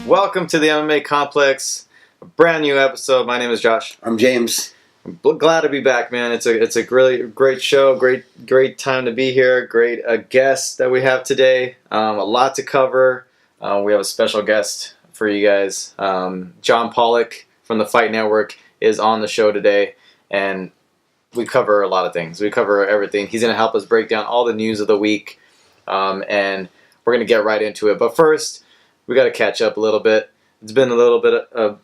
Welcome to the MMA Complex, a brand new episode. My name is Josh. I'm James. I'm glad to be back, man. It's a really great show, great time to be here. Great guest that we have today. A lot to cover. We have a special guest for you guys. John Pollock from the Fight Network is on the show today, and we cover a lot of things. We cover everything. He's going to help us break down all the news of the week, and we're going to get right into it. But first, we got to catch up a little bit. It's been a little bit of,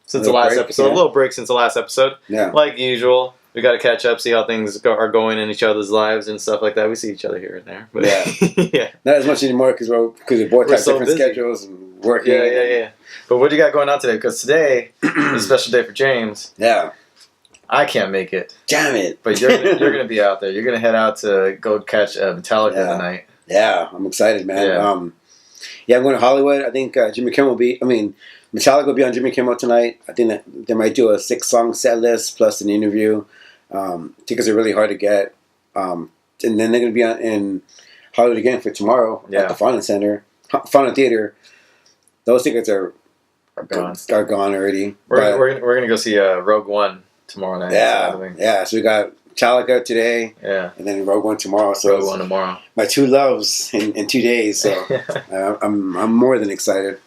since the last episode. Yeah. A little break since the last episode. Yeah. Like usual, we got to catch up, see how things are going in each other's lives and stuff like that. We see each other here and there. But yeah. Not as much anymore because we both have different schedules and working. Yeah. But what do you got going on today? Because today is a special day for James. Yeah. I can't make it. Damn it. But you're going to be out there. You're going to head out to go catch Metallica tonight. Yeah, I'm excited, man. Yeah. I'm going to Hollywood. I think Metallica will be on Jimmy Kimmel tonight. I think that they might do a 6-song set list plus an interview. Tickets are really hard to get. And then they're going to be in Hollywood again for tomorrow at the Fonda Theater. Those tickets are gone already. We're going to go see Rogue One tomorrow night. Yeah. So we got Metallica today, and then Rogue One tomorrow. So Rogue One tomorrow. My two loves in 2 days. So I'm more than excited.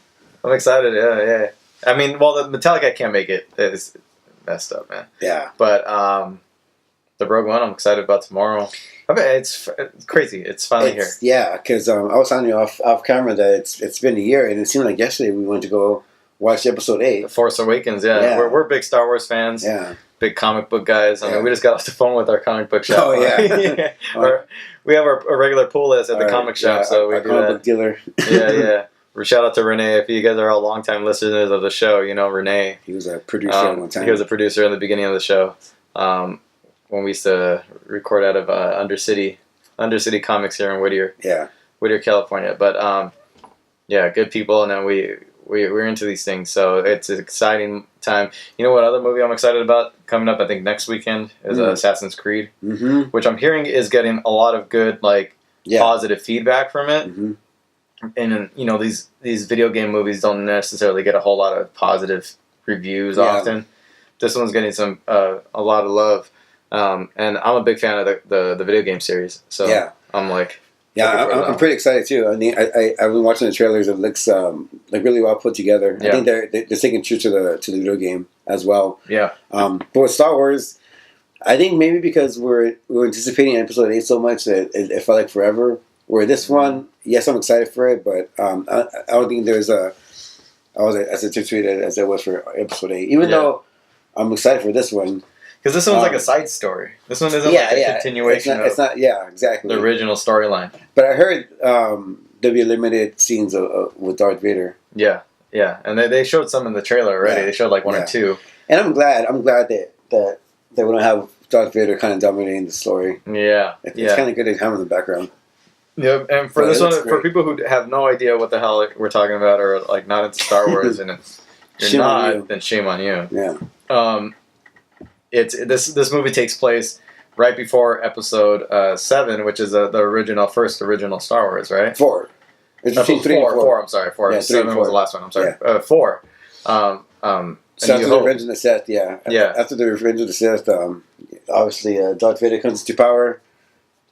I'm excited. Yeah. I mean, the Metallica can't make it. It's messed up, man. Yeah. But the Rogue One, I'm excited about tomorrow. I mean, it's crazy. It's finally here. Yeah, because I was telling you off camera that it's been a year, and it seemed like yesterday we went to go watch episode 8. The Force Awakens. Yeah. We're big Star Wars fans. Yeah. Big comic book guys. I mean, we just got off the phone with our comic book shop. Oh, yeah. We have our regular pull list at the comic shop, so we do comic book dealer. Yeah. Shout out to Renee. If you guys are all longtime listeners of the show, you know Renee. He was a producer at one time. He was a producer in the beginning of the show when we used to record out of Undercity Comics here in Whittier, California. But good people, and then we're into these things, so it's an exciting time. You know what other movie I'm excited about coming up? I think next weekend is Assassin's Creed, which I'm hearing is getting a lot of good positive feedback from it. Mm-hmm. And these video game movies don't necessarily get a whole lot of positive reviews often. This one's getting a lot of love, and I'm a big fan of the video game series. So I'm like. Yeah, I'm pretty excited too. I mean, I've been watching the trailers. It looks really well put together. I think they're sticking true to the video game as well. Yeah. But with Star Wars, I think maybe because we're anticipating Episode 8 so much that it felt like forever. Where this one, yes, I'm excited for it, but I don't think I was as anticipated as I was for Episode 8. Even though I'm excited for this one. Because this one's like a side story. This one isn't like a continuation it's not exactly. The original storyline. But I heard there'll be limited scenes with Darth Vader. Yeah. And they showed some in the trailer already. They showed like 1 or 2. And I'm glad that we don't have Darth Vader kind of dominating the story. Yeah. It's kind of good to have him in the background. Yeah, and for this one, for people who have no idea what the hell we're talking about or like not into Star Wars and you're not, then shame on you. Yeah. This movie takes place right before Episode 7, which is the first original Star Wars, right? 4. It's between 3 and 4. 4. I'm sorry, 4. Yeah, 7 was the last one. I'm sorry. 4. So after the Revenge of the Sith, after the Revenge of the Sith, obviously Darth Vader comes to power.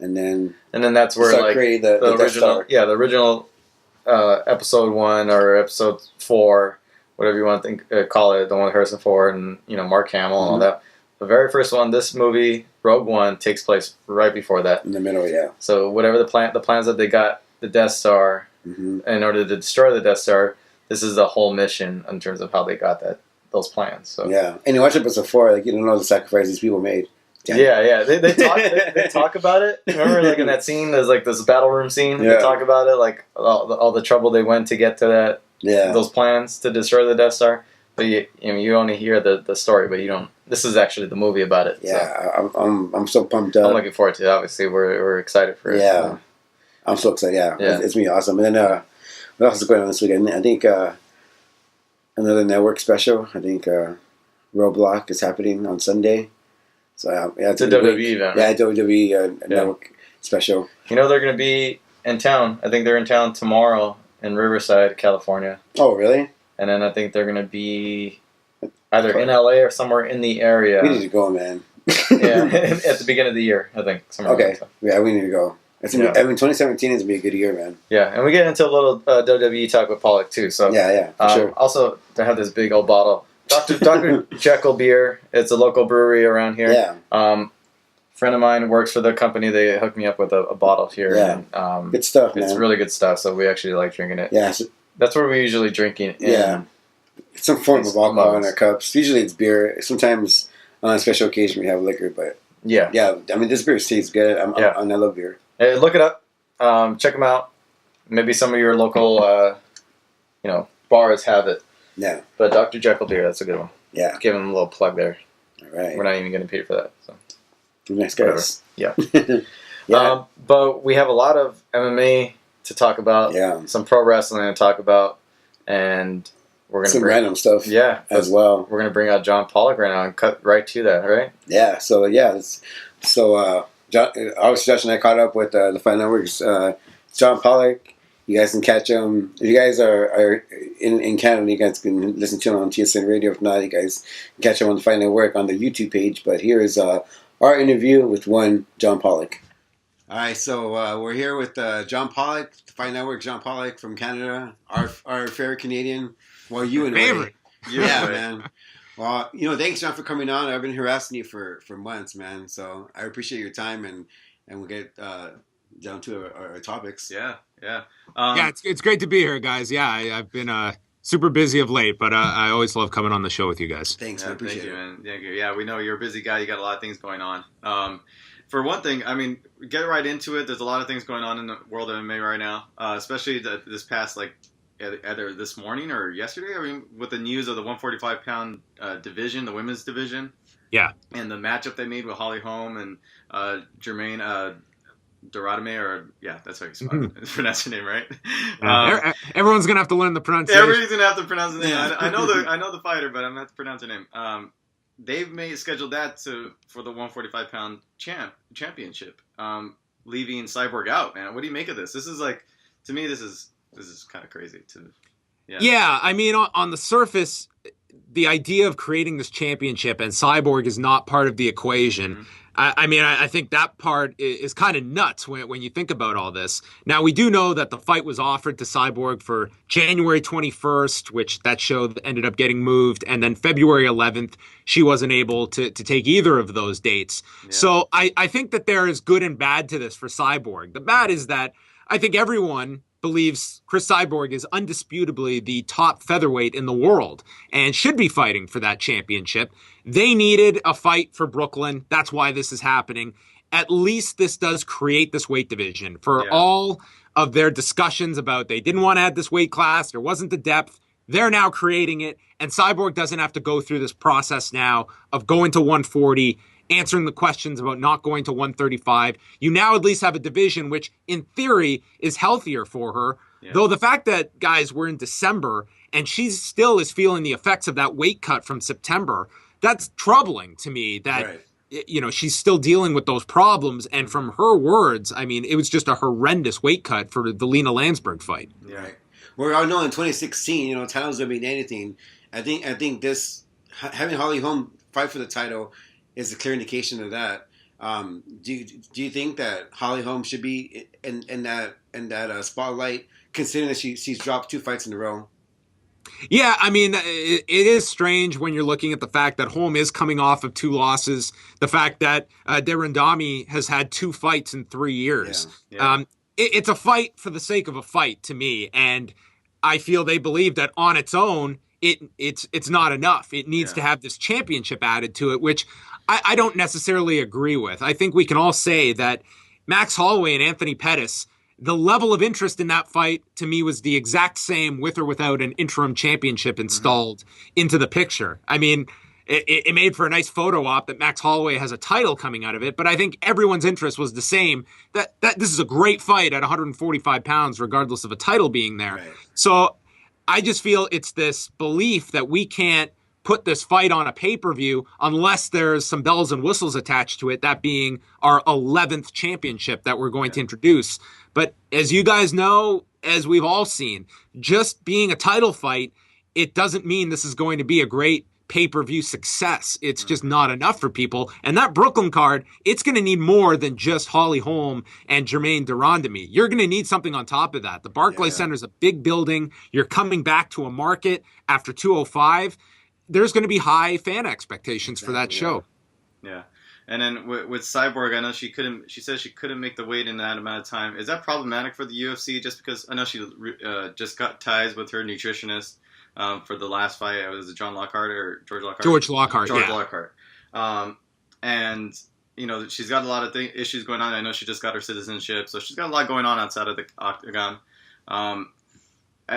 And then that's where the original, the original Episode 1 or Episode 4, whatever you want to call it, the one with Harrison Ford and Mark Hamill and all that. The very first one, this movie Rogue One, takes place right before that. In the middle, yeah. So whatever the plans that they got the Death Star in order to destroy the Death Star, this is the whole mission in terms of how they got those plans. So and you watch Episode 4, you don't know the sacrifices people made. Yeah. They talk about it. Remember, in that scene, there's this battle room scene. They talk about it, all the trouble they went to get to that. Yeah. Those plans to destroy the Death Star. But you only hear the story, but you don't. This is actually the movie about it. Yeah, so. I'm so pumped up. I'm looking forward to it. Obviously, we're excited for it. Yeah, so. I'm so excited. Yeah. It's gonna be awesome. And then what else is going on this weekend? I think another network special. I think Roadblock is happening on Sunday. So it's a WWE event. Right? Yeah, WWE network special. They're going to be in town. I think they're in town tomorrow in Riverside, California. Oh, really? And then I think they're going to be either in LA or somewhere in the area. We need to go, man. Yeah, at the beginning of the year, I think. Okay. Yeah, we need to go. I mean, 2017 is going to be a good year, man. Yeah, and we get into a little WWE talk with Pollock, too. So yeah, for sure. Also, they have this big old bottle. Dr. Jekyll beer. It's a local brewery around here. Yeah. Friend of mine works for the company. They hooked me up with a bottle here. Yeah. And, good stuff, man. It's really good stuff, so we actually like drinking it. Yeah. That's where we usually drink it. Yeah. Some form of alcohol in our cups. Usually it's beer. Sometimes on a special occasion we have liquor, but yeah. I mean, this beer tastes good. I love beer. Hey, look it up. Check them out. Maybe some of your local, bars have it. Yeah. But Dr. Jekyll beer, that's a good one. Yeah. Give him a little plug there. All right. We're not even getting paid for that. So. Nice guys. Yeah. Yeah. But we have a lot of MMA to talk about. Yeah. Some pro wrestling to talk about, and we're gonna some random stuff. Yeah. As well. We're gonna bring out John Pollock right now and cut right to that. Right. Yeah. So obviously Josh and I caught up with the Fight Networks. John Pollock. You guys can catch him. If you guys are in Canada, you guys can listen to him on TSN Radio. If not, you guys can catch him on the Fight Network on the YouTube page. But here is our interview with one John Pollock. All right, so we're here with John Pollock, the Fight Network. John Pollock from Canada, our favorite Canadian. Well, you and favorite. Yeah, man. Well, thanks, John, for coming on. I've been harassing you for months, man. So I appreciate your time, and we'll get down to our topics. Yeah. It's great to be here, guys. Yeah, I've been super busy of late, but I always love coming on the show with you guys. Thanks, I appreciate it. Man. Thank you. Yeah, we know you're a busy guy. You got a lot of things going on. For one thing, I mean, get right into it. There's a lot of things going on in the world of MMA right now, especially this past, either this morning or yesterday. I mean, with the news of the 145-pound division, the women's division. Yeah. And the matchup they made with Holly Holm and Jermaine Doradame, that's how you pronounce your name, right? Everyone's gonna have to learn the pronunciation. Everybody's gonna have to pronounce the name. I know the fighter, but I'm gonna have to pronounce her name. They've scheduled that for the 145-pound championship, leaving Cyborg out. Man, what do you make of this? This is to me, this is kind of crazy. Yeah, I mean, on the surface, the idea of creating this championship and Cyborg is not part of the equation. Mm-hmm. I think that part is kind of nuts when you think about all this. Now, we do know that the fight was offered to Cyborg for January 21st, which that show ended up getting moved. And then February 11th, she wasn't able to take either of those dates. Yeah. So I think that there is good and bad to this for Cyborg. The bad is that I think everyone believes Chris Cyborg is undisputably the top featherweight in the world and should be fighting for that championship. They needed a fight for Brooklyn. That's why this is happening. At least this does create this weight division. For all of their discussions about they didn't want to add this weight class, there wasn't the depth, they're now creating it, and Cyborg doesn't have to go through this process now of going to 140, answering the questions about not going to 135. You now at least have a division which, in theory, is healthier for her. Yeah. Though the fact that, guys, we're in December and she still is feeling the effects of that weight cut from September, that's troubling to me that, she's still dealing with those problems. And from her words, I mean, it was just a horrendous weight cut for the Lena Landsberg fight. Yeah. Right. Well, I know in 2016, titles don't mean anything. I think this, having Holly Holm fight for the title is a clear indication of that. Do you think that Holly Holm should be in that spotlight, considering that she's dropped 2 fights in a row? Yeah, I mean, it is strange when you're looking at the fact that Holm is coming off of 2 losses, the fact that Derendami has had 2 fights in 3 years. Yeah. It's a fight for the sake of a fight to me, and I feel they believe that on its own, it's not enough. It needs to have this championship added to it, which I don't necessarily agree with. I think we can all say that Max Holloway and Anthony Pettis, the level of interest in that fight to me was the exact same with or without an interim championship installed into the picture. I mean, it made for a nice photo op that Max Holloway has a title coming out of it, but I think everyone's interest was the same, that this is a great fight at 145 pounds, regardless of a title being there. Right. So I just feel it's this belief that we can't put this fight on a pay-per-view unless there's some bells and whistles attached to it, that being our 11th championship that we're going to introduce. But as you guys know, as we've all seen, just being a title fight, it doesn't mean this is going to be a great pay-per-view success. It's just not enough for people. And that Brooklyn card, it's going to need more than just Holly Holm and Jermaine Durandamy. You're going to need something on top of that. The Barclays Center is a big building. You're coming back to a market after 205. There's going to be high fan expectations for that show. Yeah. And then with Cyborg, I know she said she couldn't make the weight in that amount of time. Is that problematic for the UFC just because I know she just cut ties with her nutritionist for the last fight? Was it John Lockhart or George Lockhart? George Lockhart, George Lockhart. And, she's got a lot of issues going on. I know she just got her citizenship, so she's got a lot going on outside of the octagon.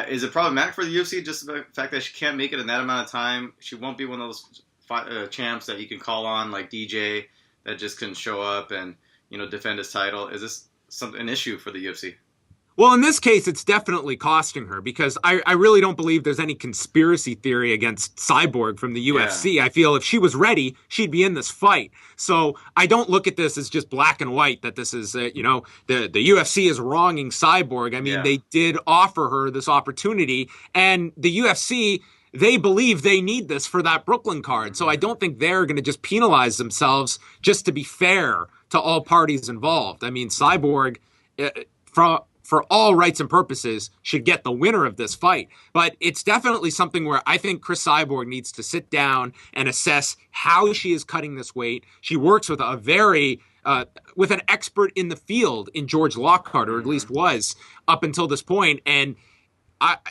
Is it problematic for the UFC just the fact that she can't make it in that amount of time? She won't be one of those champs that you can call on like DJ that just can show up and defend his title. Is this an issue for the UFC? Well, in this case, it's definitely costing her because I really don't believe there's any conspiracy theory against Cyborg from the UFC. Yeah. I feel if she was ready, she'd be in this fight. So I don't look at this as just black and white, that this is, the UFC is wronging Cyborg. I mean, They did offer her this opportunity, and the UFC, they believe they need this for that Brooklyn card. So I don't think they're going to just penalize themselves just to be fair to all parties involved. I mean, Cyborg, for all rights and purposes, should get the winner of this fight. But it's definitely something where I think Chris Cyborg needs to sit down and assess how she is cutting this weight. She works with with an expert in the field in George Lockhart, or at least was up until this point. And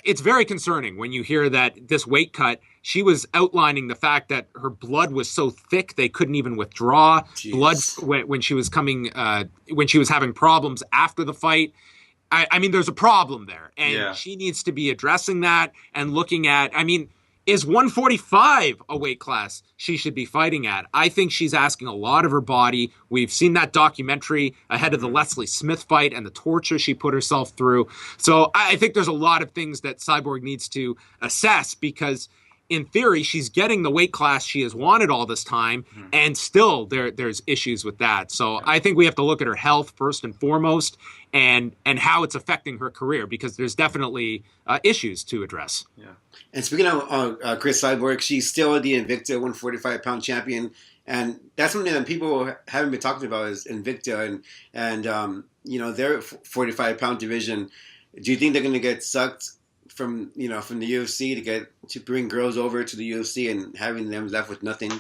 it's very concerning when you hear that this weight cut, she was outlining the fact that her blood was so thick they couldn't even withdraw blood when she was having problems after the fight. I mean, there's a problem there, and she needs to be addressing that and looking at, is 145 a weight class she should be fighting at? I think she's asking a lot of her body. We've seen that documentary ahead of the Leslie Smith fight and the torture she put herself through. So I think there's a lot of things that Cyborg needs to assess because in theory, she's getting the weight class she has wanted all this time, and still there's issues with that. So I think we have to look at her health first and foremost, and how it's affecting her career, because there's definitely issues to address. Yeah. And speaking of Chris Cyborg, she's still the Invicta 145-pound champion, and that's something that people haven't been talking about is Invicta and their 45-pound division. Do you think they're going to get sucked from the UFC to bring girls over to the UFC and having them left with nothing?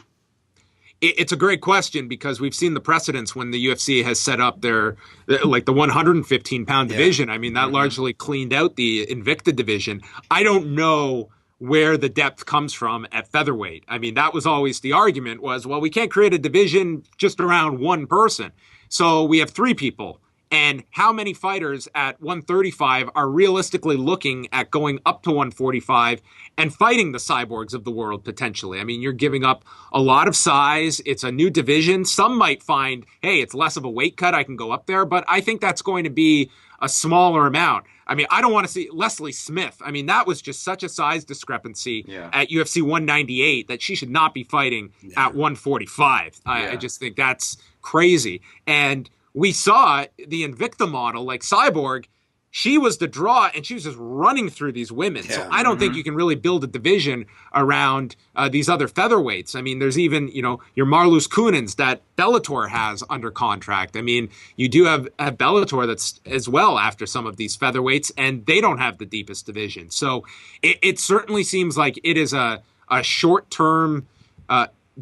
It's a great question because we've seen the precedents when the UFC has set up the 115-pound division. I mean, that largely cleaned out the Invicta division. I don't know where the depth comes from at featherweight. I mean, that was always the argument was, well, we can't create a division just around one person. So we have three people. And how many fighters at 135 are realistically looking at going up to 145 and fighting the Cyborgs of the world potentially? I mean, you're giving up a lot of size. It's a new division. Some might find, hey, it's less of a weight cut. I can go up there. But I think that's going to be a smaller amount. I mean, I don't want to see Leslie Smith. I mean, that was just such a size discrepancy at UFC 198 that she should not be fighting at 145. I just think that's crazy. And we saw the Invicta model, like Cyborg, she was the draw, and she was just running through these women. Yeah. So I don't think you can really build a division around these other featherweights. I mean, there's even, your Marlus Kunins that Bellator has under contract. I mean, you do have Bellator that's as well after some of these featherweights, and they don't have the deepest division. So it certainly seems like it is a short-term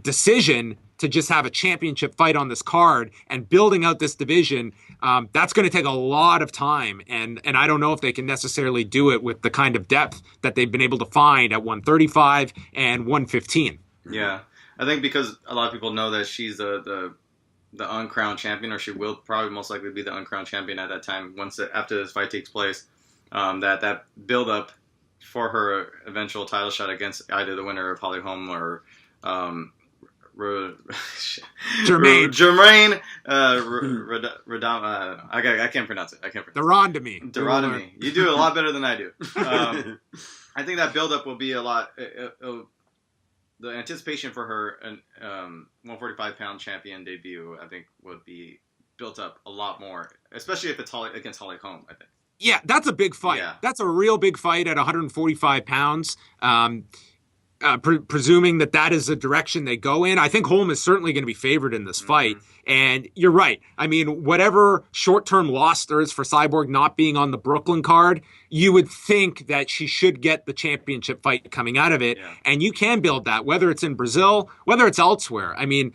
decision to just have a championship fight on this card, and building out this division, that's going to take a lot of time. And I don't know if they can necessarily do it with the kind of depth that they've been able to find at 135 and 115. Yeah. I think because a lot of people know that she's the uncrowned champion, or she will probably most likely be the uncrowned champion at that time after this fight takes place, that build up for her eventual title shot against either the winner of Holly Holm or Jermaine I can't pronounce it. Durandamy. You do it a lot better than I do. I think that buildup will be a lot. The anticipation for her 145-pound champion debut, I think, would be built up a lot more, especially if it's against Holly Holm, I think. Yeah, that's a big fight. Yeah. That's a real big fight at 145 pounds. Presuming that is the direction they go in, I think Holm is certainly going to be favored in this fight. And you're right. I mean, whatever short-term loss there is for Cyborg not being on the Brooklyn card, you would think that she should get the championship fight coming out of it. Yeah. And you can build that, whether it's in Brazil, whether it's elsewhere. I mean,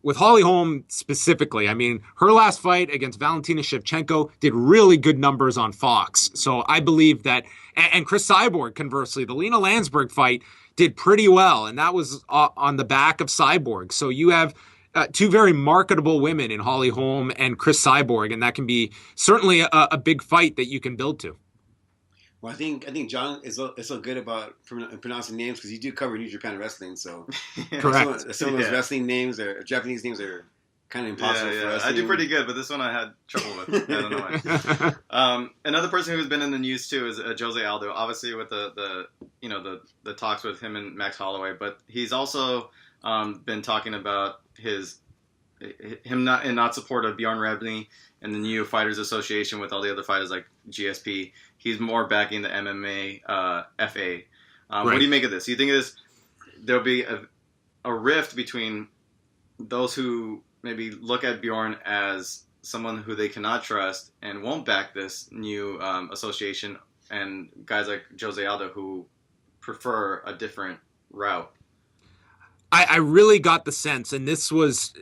with Holly Holm specifically, I mean, her last fight against Valentina Shevchenko did really good numbers on Fox. So I believe that, and Chris Cyborg, conversely, the Lena Landsberg fight did pretty well, and that was on the back of Cyborg. So you have two very marketable women in Holly Holm and Chris Cyborg, and that can be certainly a big fight that you can build to. Well, I think John is so good about pronouncing names because you do cover New Japan wrestling. So correct. Some of those wrestling names or Japanese names are kind of impossible for us. I do pretty good, but this one I had trouble with. I don't know why. Another person who's been in the news too is Jose Aldo. Obviously with the talks with him and Max Holloway, but he's also been talking about him not support of Bjorn Rebney and the new Fighters Association with all the other fighters like GSP. He's more backing the MMA FA. Right. What do you make of this? Do you think there'll be a rift between those who maybe look at Bjorn as someone who they cannot trust and won't back this new association, and guys like Jose Aldo who prefer a different route? I really got the sense, and this was,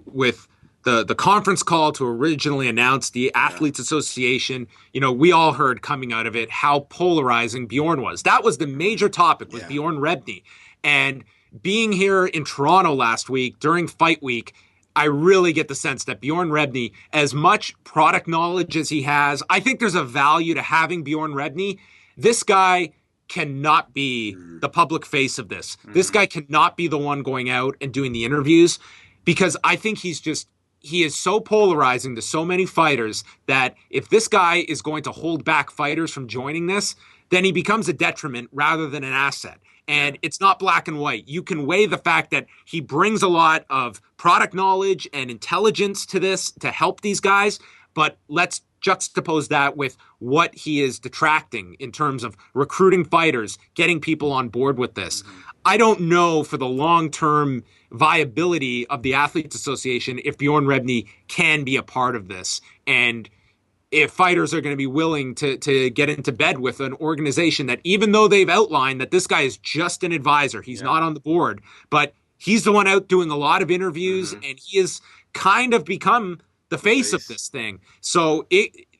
with the conference call to originally announce the Athletes Association, we all heard coming out of it how polarizing Bjorn was. That was the major topic with Bjorn Rebney. And being here in Toronto last week during Fight Week, I really get the sense that Bjorn Rebney, as much product knowledge as he has, I think there's a value to having Bjorn Rebney. This guy cannot be the public face of this. This guy cannot be the one going out and doing the interviews, because I think he is so polarizing to so many fighters that if this guy is going to hold back fighters from joining this, then he becomes a detriment rather than an asset. And it's not black and white. You can weigh the fact that he brings a lot of product knowledge and intelligence to this to help these guys, but let's juxtapose that with what he is detracting in terms of recruiting fighters, getting people on board with this. I don't know for the long-term viability of the Athletes Association if Bjorn Rebney can be a part of this. And if fighters are going to be willing to get into bed with an organization that, even though they've outlined that this guy is just an advisor, he's not on the board, but he's the one out doing a lot of interviews, and he has kind of become the face of this thing. So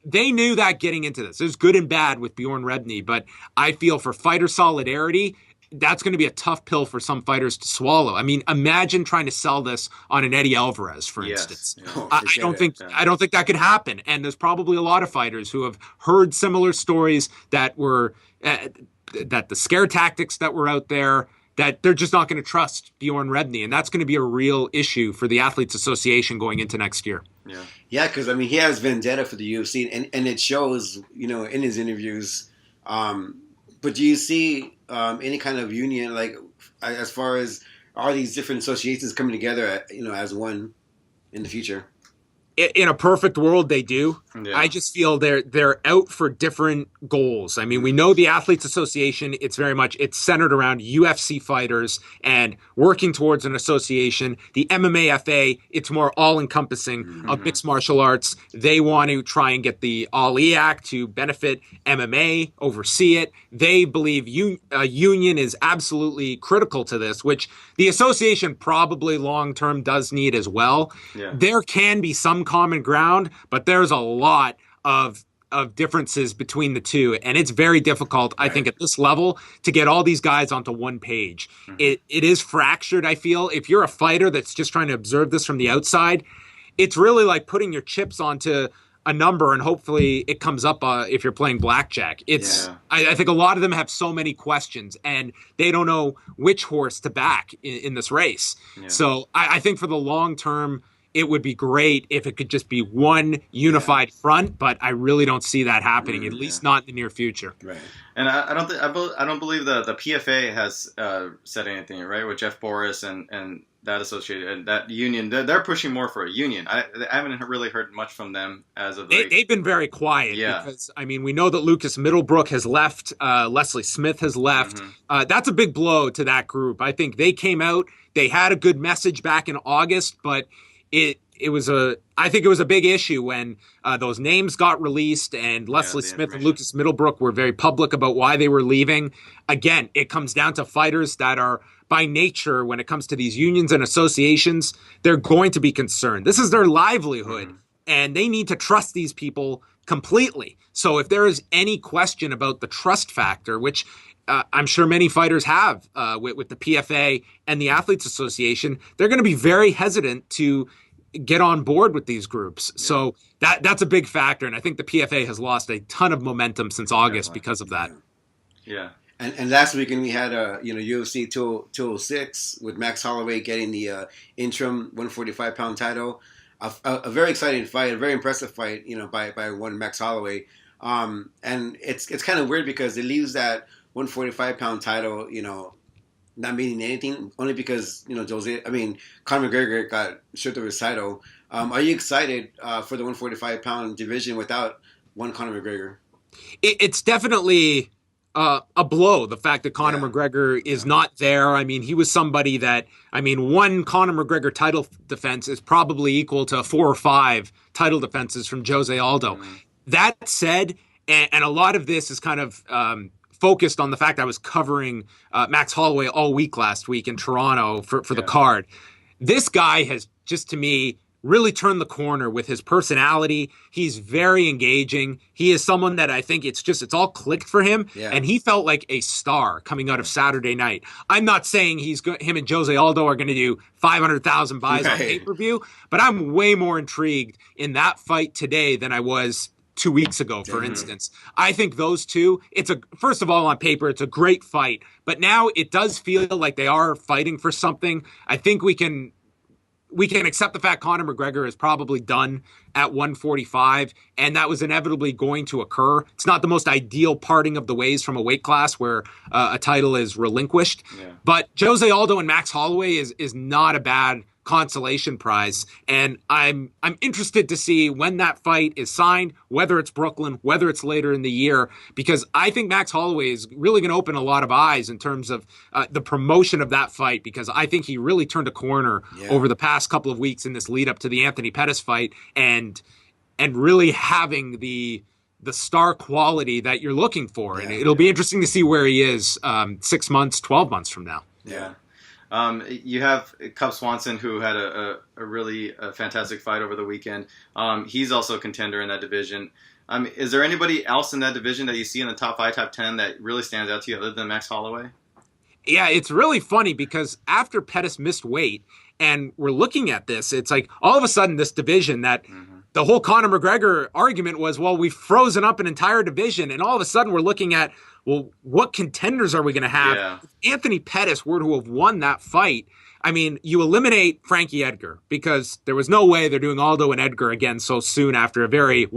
they knew that getting into this. There's good and bad with Bjorn Rebney, but I feel for fighter solidarity, that's going to be a tough pill for some fighters to swallow. I mean, imagine trying to sell this on an Eddie Alvarez, for instance. I don't think that could happen. And there's probably a lot of fighters who have heard similar stories that were that the scare tactics that were out there, that they're just not going to trust Bjorn Rebney. And that's going to be a real issue for the Athletes Association going into next year. Yeah, because, I mean, he has vendetta for the UFC, and it shows, in his interviews. But do you see any kind of union, like, as far as are these different associations coming together, as one in the future? In a perfect world, they do. Yeah. I just feel they're out for different goals. I mean, we know the Athletes Association, it's centered around UFC fighters and working towards an association. The MMA FA, it's more all-encompassing of mixed martial arts. They want to try and get the Ali Act to benefit MMA, oversee it. They believe a union is absolutely critical to this, which the association probably long-term does need as well. Yeah. There can be some common ground, but there's a lot of differences between the two, and it's very difficult, I think, at this level to get all these guys onto one page. It is fractured, I feel. If you're a fighter that's just trying to observe this from the outside, it's really like putting your chips onto a number and hopefully it comes up if you're playing blackjack. I think a lot of them have so many questions and they don't know which horse to back in this race. Yeah. So I think for the long term, it would be great if it could just be one unified front, but I really don't see that happening, at least not in the near future. Right. And I don't believe the PFA has said anything, right? With Jeff Boris and that associated and that union. They're pushing more for a union. I haven't really heard much from them as of late. They've been very quiet because, I mean, we know that Lucas Middlebrook has left. Leslie Smith has left. Mm-hmm. That's a big blow to that group. I think they came out. They had a good message back in August, but I think it was a big issue when those names got released and Leslie Smith and Lucas Middlebrook were very public about why they were leaving. Again, it comes down to fighters that are, by nature, when it comes to these unions and associations, they're going to be concerned. This is their livelihood, and they need to trust these people completely. So if there is any question about the trust factor, which I'm sure many fighters have with the PFA and the Athletes Association, they're going to be very hesitant to get on board with these groups. Yeah. So that's a big factor. And I think the PFA has lost a ton of momentum since August because of that. Yeah. And last weekend we had UFC 206 with Max Holloway getting the interim 145-pound title. A very exciting fight, a very impressive fight, by one Max Holloway. And it's kind of weird because it leaves that 145-pound title, not meaning anything, only because Conor McGregor got stripped of his title. Are you excited for the 145-pound division without one Conor McGregor? It's definitely a blow, the fact that Conor McGregor is not there. I mean, he was somebody that, one Conor McGregor title defense is probably equal to 4 or 5 title defenses from Jose Aldo. Mm-hmm. That said, and a lot of this is kind of focused on the fact I was covering Max Holloway all week last week in Toronto for the card. This guy has just, to me, really turned the corner with his personality. He's very engaging. He is someone that I think it's all clicked for him. Yeah. And he felt like a star coming out of Saturday night. I'm not saying him and Jose Aldo are going to do 500,000 buys on pay-per-view, but I'm way more intrigued in that fight today than I was 2 weeks ago, for instance. I think those two, first of all, on paper, it's a great fight, but now it does feel like they are fighting for something. I think we can accept the fact Conor McGregor is probably done at 145, and that was inevitably going to occur. It's not the most ideal parting of the ways from a weight class where a title is relinquished. Yeah. But Jose Aldo and Max Holloway is not a bad consolation prize, and I'm interested to see when that fight is signed, whether it's Brooklyn, whether it's later in the year, because I think Max Holloway is really going to open a lot of eyes in terms of the promotion of that fight, because I think he really turned a corner over the past couple of weeks in this lead up to the Anthony Pettis fight, and really having the star quality that you're looking for. And it'll be interesting to see where he is 6 months, 12 months from now. Yeah. You have Cub Swanson, who had a really fantastic fight over the weekend. He's also a contender in that division. Is there anybody else in that division that you see in the top 5, top 10 that really stands out to you other than Max Holloway? Yeah, it's really funny because after Pettis missed weight and we're looking at this, it's like all of a sudden this division that the whole Conor McGregor argument was, well, we've frozen up an entire division, and all of a sudden we're looking at, well, what contenders are we going to have? Yeah. If Anthony Pettis were to have won that fight, you eliminate Frankie Edgar, because there was no way they're doing Aldo and Edgar again so soon after a very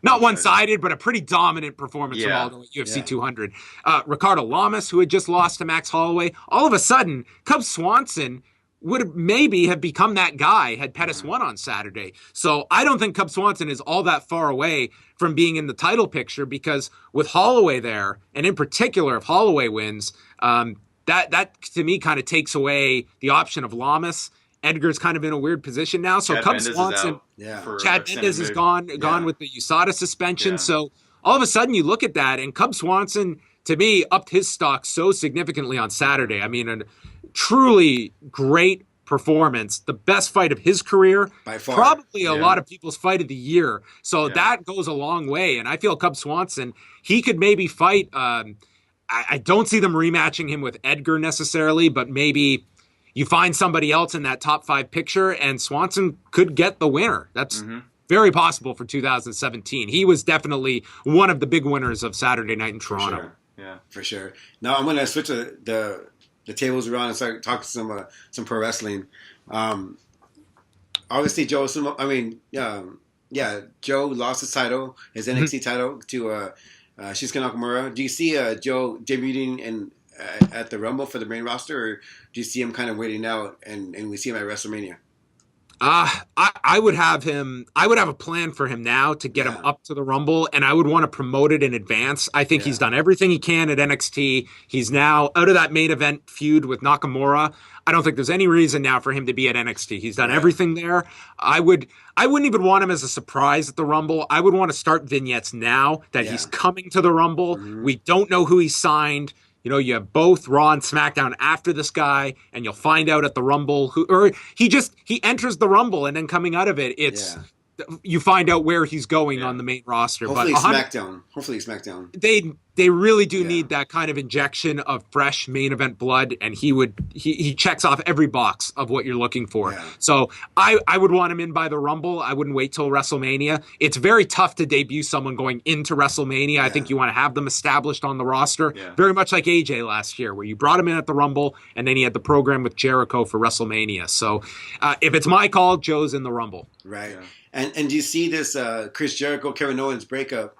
not one-sided, but a pretty dominant performance from Aldo at UFC 200. Ricardo Lamas, who had just lost to Max Holloway, all of a sudden, Cub Swanson would maybe have become that guy had Pettis won on Saturday. So I don't think Cub Swanson is all that far away from being in the title picture, because with Holloway there, and in particular if Holloway wins, that to me kind of takes away the option of Lamas. Edgar's kind of in a weird position now. So Cub Swanson, Chad Mendes is gone with the USADA suspension. Yeah. So all of a sudden you look at that, and Cub Swanson, to me, upped his stock so significantly on Saturday. A truly great performance, the best fight of his career, by far. Probably a lot of people's fight of the year. So that goes a long way. And I feel Cub Swanson, he could maybe fight. I don't see them rematching him with Edgar necessarily, but maybe you find somebody else in that top 5 picture and Swanson could get the winner. That's very possible for 2017. He was definitely one of the big winners of Saturday night in Toronto. For sure. Yeah, for sure. Now I'm going to switch the tables around and start talking some pro wrestling. Obviously, Joe lost his title, his NXT title, to Shinsuke Nakamura. Do you see Joe debuting at the Rumble for the main roster, or do you see him kind of waiting out and we see him at WrestleMania? I would have him. I would have a plan for him now to get him up to the Rumble, and I would want to promote it in advance. I think he's done everything he can at NXT. He's now out of that main event feud with Nakamura. I don't think there's any reason now for him to be at NXT. He's done everything there. I wouldn't even want him as a surprise at the Rumble. I would want to start vignettes now that he's coming to the Rumble. Mm-hmm. We don't know who he signed. You know, you have both Raw and SmackDown after this guy, and you'll find out at the Rumble he enters the Rumble, and then coming out of it, you find out where he's going on the main roster. Hopefully SmackDown. They really do need that kind of injection of fresh main event blood, and he checks off every box of what you're looking for. Yeah. So I would want him in by the Rumble. I wouldn't wait till WrestleMania. It's very tough to debut someone going into WrestleMania. Yeah. I think you want to have them established on the roster, very much like AJ last year, where you brought him in at the Rumble, and then he had the program with Jericho for WrestleMania. So if it's my call, Joe's in the Rumble. Right. Yeah. And do you see this Chris Jericho, Kevin Owens breakup,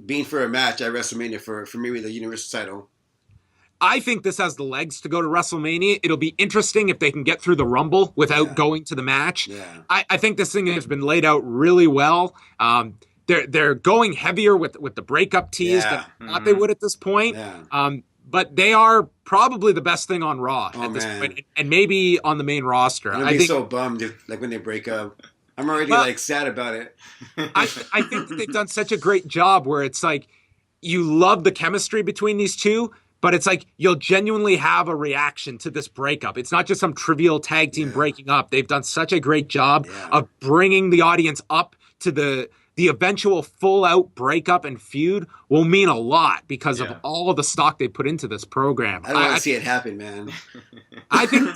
being for a match at WrestleMania for maybe the Universal title? I think this has the legs to go to WrestleMania. It'll be interesting if they can get through the Rumble without going to the match. Yeah. I think this thing has been laid out really well. They're going heavier with the breakup tease than I thought they would at this point. Yeah. But they are probably the best thing on Raw at this point, and maybe on the main roster. I'd be so bummed if, when they break up. I'm already sad about it. I think that they've done such a great job where it's like you love the chemistry between these two, but it's like you'll genuinely have a reaction to this breakup. It's not just some trivial tag team breaking up. They've done such a great job of bringing the audience up to the eventual full-out breakup and feud will mean a lot because of all of the stock they put into this program. I want to see it happen, man. I think,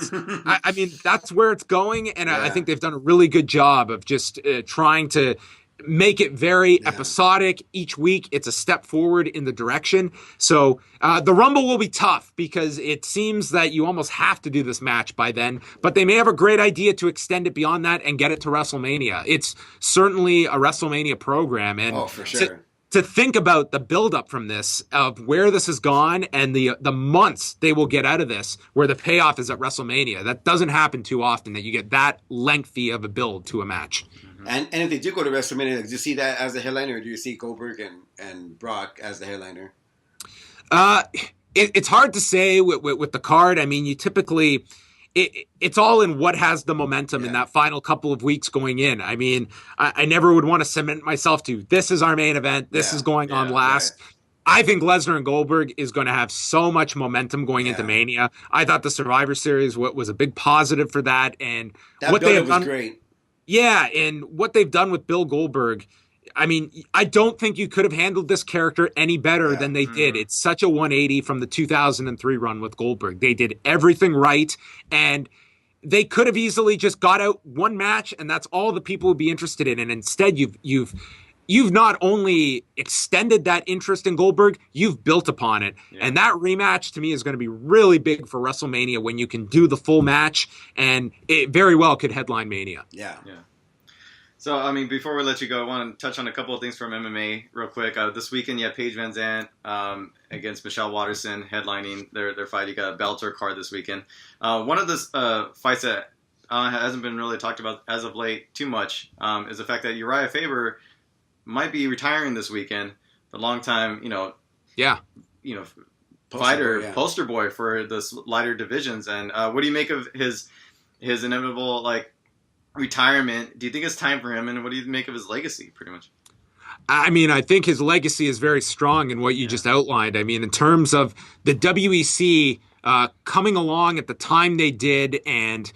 I mean, that's where it's going, and I think they've done a really good job of just trying to make it very episodic. Each week, it's a step forward in the direction. So the Rumble will be tough because it seems that you almost have to do this match by then, but they may have a great idea to extend it beyond that and get it to WrestleMania. It's certainly a WrestleMania program. And for sure. To think about the buildup from this, of where this has gone and the months they will get out of this, where the payoff is at WrestleMania. That doesn't happen too often, that you get that lengthy of a build to a match. And if they do go to WrestleMania, do you see that as the headliner, or do you see Goldberg and Brock as the headliner? It's hard to say with the card. I mean, you typically... It's all in what has the momentum in that final couple of weeks going in. I mean, I never would want to cement myself to, this is our main event, this is going on last. Right. I think Lesnar and Goldberg is going to have so much momentum going into Mania. I thought the Survivor Series was a big positive for that. And that what they have done was great. Yeah, and what they've done with Bill Goldberg, I mean, I don't think you could have handled this character any better than they did. It's such a 180 from the 2003 run with Goldberg. They did everything right, and they could have easily just got out one match, and that's all the people would be interested in. And instead, you've not only extended that interest in Goldberg, you've built upon it. Yeah. And that rematch, to me, is going to be really big for WrestleMania when you can do the full match, and it very well could headline Mania. Yeah. So, I mean, before we let you go, I want to touch on a couple of things from MMA real quick. This weekend, you have Paige Van Zandt against Michelle Waterson headlining their fight. You got a Bellator card this weekend. One of the fights that hasn't been really talked about as of late too much is the fact that Uriah Faber might be retiring this weekend. The longtime, poster boy for the lighter divisions. And what do you make of his inevitable retirement? Do you think it's time for him, and what do you make of his legacy, pretty much? I mean, I think his legacy is very strong in what you just outlined. I mean, in terms of the WEC coming along at the time they did, and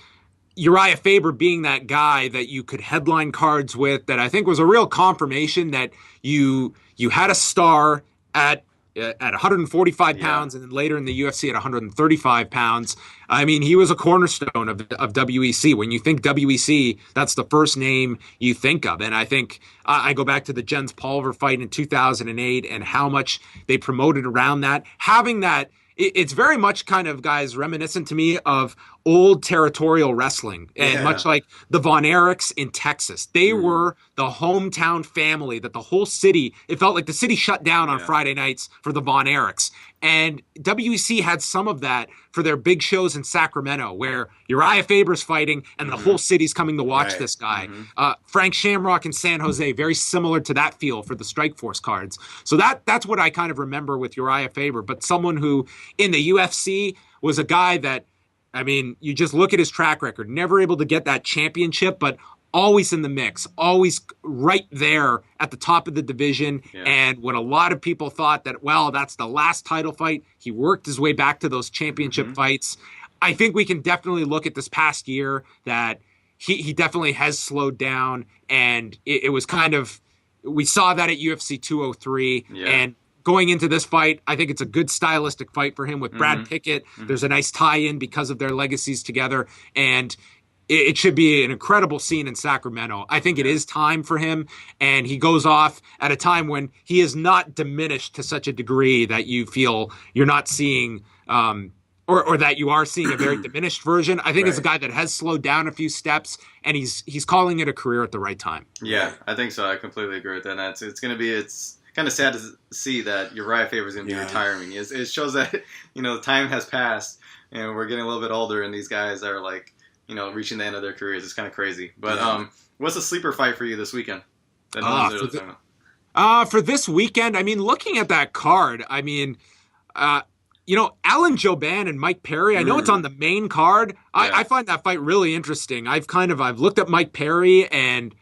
Uriah Faber being that guy that you could headline cards with, that I think was a real confirmation that you had a star at 145 pounds, and then later in the UFC at 135 pounds. I mean, he was a cornerstone of WEC. When you think WEC, that's the first name you think of. And I think I go back to the Jens Pulver fight in 2008 and how much they promoted around that. Having that, it's very much kind of, guys, reminiscent to me of old territorial wrestling. And Yeah. much like the Von Erichs in Texas, they were the hometown family that the whole city, it felt like the city shut down on Friday nights for the Von Erichs. And WEC had some of that for their big shows in Sacramento, where Uriah Faber's fighting and the whole city's coming to watch this guy. Frank Shamrock in San Jose, very similar to that feel for the Strikeforce cards. So that's what I kind of remember with Uriah Faber. But someone who in the UFC was a guy that, I mean, you just look at his track record, never able to get that championship, but always in the mix, always right there at the top of the division. Yeah. And when a lot of people thought that, well, that's the last title fight, he worked his way back to those championship fights. I think we can definitely look at this past year that he definitely has slowed down. And it was kind of, we saw that at UFC 203. Yeah. And going into this fight, I think it's a good stylistic fight for him with Brad Pickett. There's a nice tie-in because of their legacies together. And it should be an incredible scene in Sacramento. I think it is time for him, and he goes off at a time when he is not diminished to such a degree that you feel you're not seeing, or that you are seeing a very diminished version. I think it's a guy that has slowed down a few steps, and he's calling it a career at the right time. Yeah, I think so. I completely agree with that. And it's kind of sad to see that Uriah Faber is going to be retiring. It shows that the time has passed, and we're getting a little bit older, and these guys are like, reaching the end of their careers. It's kind of crazy. But what's a sleeper fight for you this weekend? For this weekend, I mean, looking at that card, I mean, Alan Jouban and Mike Perry, I know it's on the main card. I find that fight really interesting. I've looked at Mike Perry and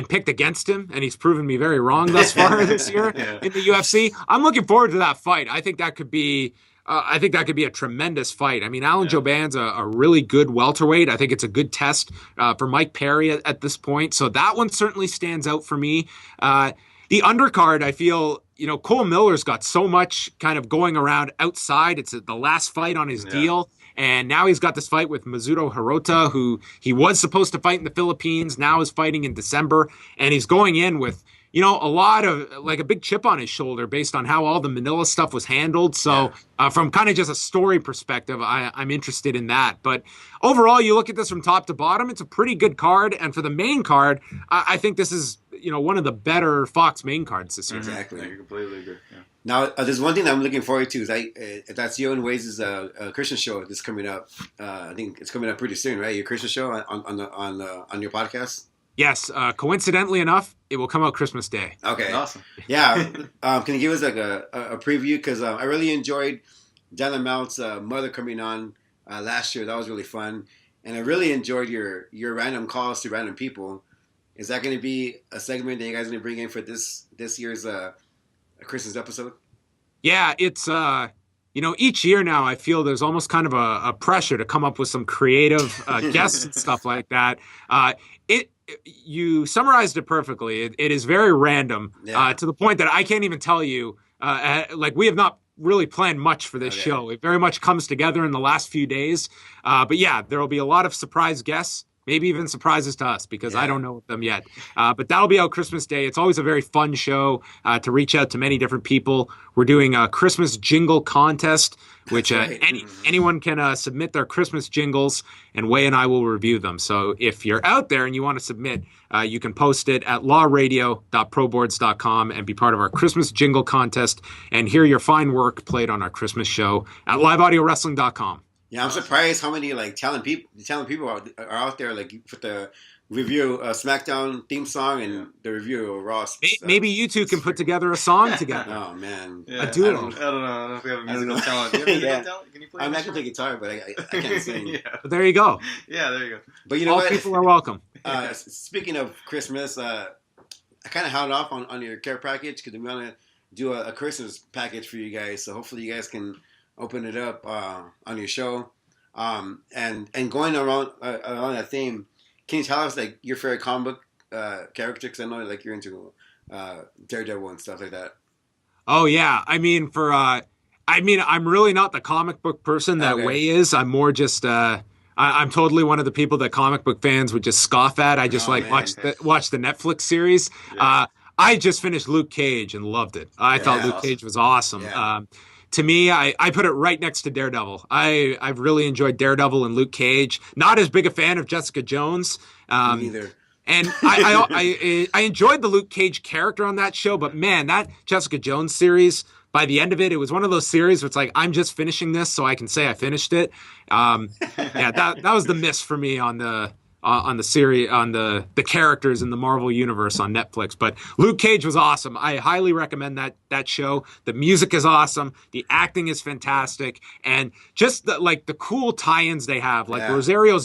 picked against him, and he's proven me very wrong thus far this year in the UFC. I'm looking forward to that fight. I think that could be a tremendous fight. I mean, Alan Jouban's a really good welterweight. I think it's a good test for Mike Perry at this point. So that one certainly stands out for me. The undercard, I feel, Cole Miller's got so much kind of going around outside. It's the last fight on his deal. And now he's got this fight with Mizuto Hirota, who he was supposed to fight in the Philippines, now is fighting in December. And he's going in with, a lot of, like, a big chip on his shoulder based on how all the Manila stuff was handled. So from kind of just a story perspective, I'm interested in that. But overall, you look at this from top to bottom, it's a pretty good card. And for the main card, I think this is, one of the better Fox main cards this year. Exactly. I completely agree. Yeah. Now, there's one thing that I'm looking forward to is that's you and Waze's Christian show that's coming up. I think it's coming up pretty soon, right? Your Christian show on your podcast. Yes. Coincidentally enough, it will come out Christmas Day. Okay. Awesome. Yeah. Can you give us like a preview? Because I really enjoyed Dana Mount's mother coming on last year. That was really fun, and I really enjoyed your random calls to random people. Is that going to be a segment that you guys are going to bring in for this year's Christmas episode? Yeah, it's each year now I feel there's almost kind of a pressure to come up with some creative guests and stuff like that. You summarized it perfectly. It is very random to the point that I can't even tell you. We have not really planned much for this show. It very much comes together in the last few days. But yeah, there will be a lot of surprise guests. Maybe even surprises to us because I don't know them yet. But that'll be out Christmas Day. It's always a very fun show to reach out to many different people. We're doing a Christmas jingle contest, which anyone can submit their Christmas jingles, and Way and I will review them. So if you're out there and you want to submit, you can post it at lawradio.proboards.com and be part of our Christmas jingle contest and hear your fine work played on our Christmas show at liveaudiowrestling.com. Yeah, I'm surprised how many talented people are out there with the review SmackDown theme song and the review of Raw. Maybe you two can put together a song together. Oh man, a duo. I don't know if we have a musical talent. Do you have musical talent? Can you play? I'm not gonna play guitar, but I can't sing. But there you go. Yeah, there you go. But you know all what? People are welcome. Speaking of Christmas, I kind of held off on your care package because we want to do a Christmas package for you guys. So hopefully you guys can open it up on your show. And going around that theme, can you tell us your favorite comic book character? Because I know you're into Daredevil and stuff like that. Oh yeah, I mean I'm really not the comic book person that Way is. I'm more just I'm totally one of the people that comic book fans would just scoff at. I just watch the Netflix series. Yeah. I just finished Luke Cage and loved it. I thought Luke Cage was awesome. Yeah. to me, I put it right next to Daredevil. I've really enjoyed Daredevil and Luke Cage. Not as big a fan of Jessica Jones. Me neither. And I enjoyed the Luke Cage character on that show, but man, that Jessica Jones series, by the end of it, it was one of those series where it's like, I'm just finishing this so I can say I finished it. Yeah, that was the miss for me on the series, on the characters in the Marvel universe on Netflix. But Luke Cage was awesome. I highly recommend that show. The music is awesome. The acting is fantastic. And just the cool tie-ins they have, like Rosario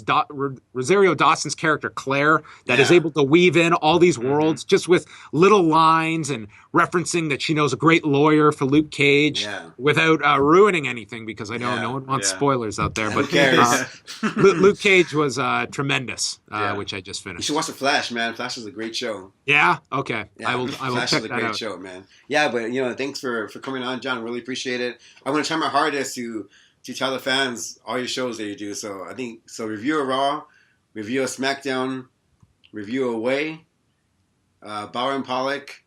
Dawson's character, Claire, that is able to weave in all these worlds just with little lines and referencing that she knows a great lawyer for Luke Cage without ruining anything, because I know no one wants spoilers out there. But Luke Cage was tremendous, which I just finished. You should watch The Flash, man. Flash is a great show. Yeah? Okay. Yeah, I will Flash check is a that great out. show, man. Yeah, but thanks for coming on, John. Really appreciate it. I'm going to try my hardest to tell the fans all your shows that you do. So I think, review a Raw, review a SmackDown, review a Way, Bauer and Pollock,